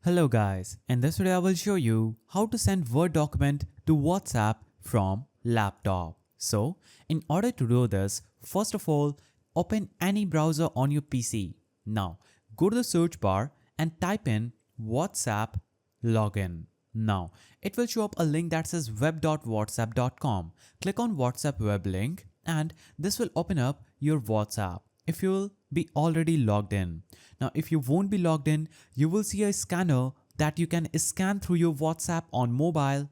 Hello guys, in this video I will show you how to send Word document to WhatsApp from laptop. So in order to do this, first of all, open any browser on your PC. Now go to the search bar and type in WhatsApp login. Now it will show up a link that says web.whatsapp.com. Click on WhatsApp web link and this will open up your WhatsApp if you will be already logged in. Now if you won't be logged in, you will see a scanner that you can scan through your WhatsApp on mobile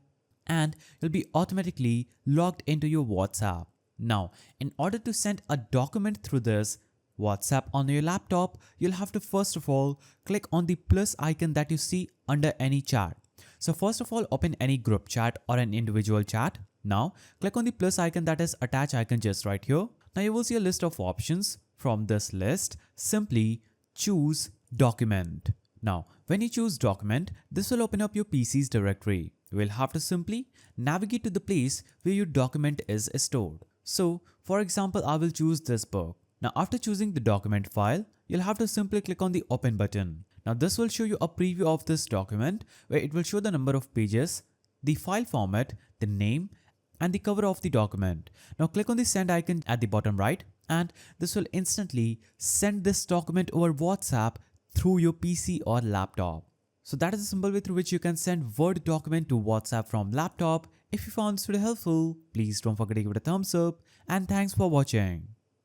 and you'll be automatically logged into your WhatsApp. Now in order to send a document through this WhatsApp on your laptop, you'll have to first of all click on the plus icon that you see under any chat. So first of all, open any group chat or an individual chat. Now click on the plus icon that is attached icon just right here. Now you will see a list of options. From this list, simply choose document. Now when you choose document, this will open up your PC's directory. You will have to simply navigate to the place where your document is stored. So for example, I will choose this book. Now after choosing the document file, you'll have to simply click on the open button. Now this will show you a preview of this document where it will show the number of pages, the file format, the name, and the cover of the document. Now click on the send icon at the bottom right and this will instantly send this document over WhatsApp through your PC or laptop. So that is a simple way through which you can send Word document to WhatsApp from laptop. If you found this video helpful, please don't forget to give it a thumbs up and thanks for watching.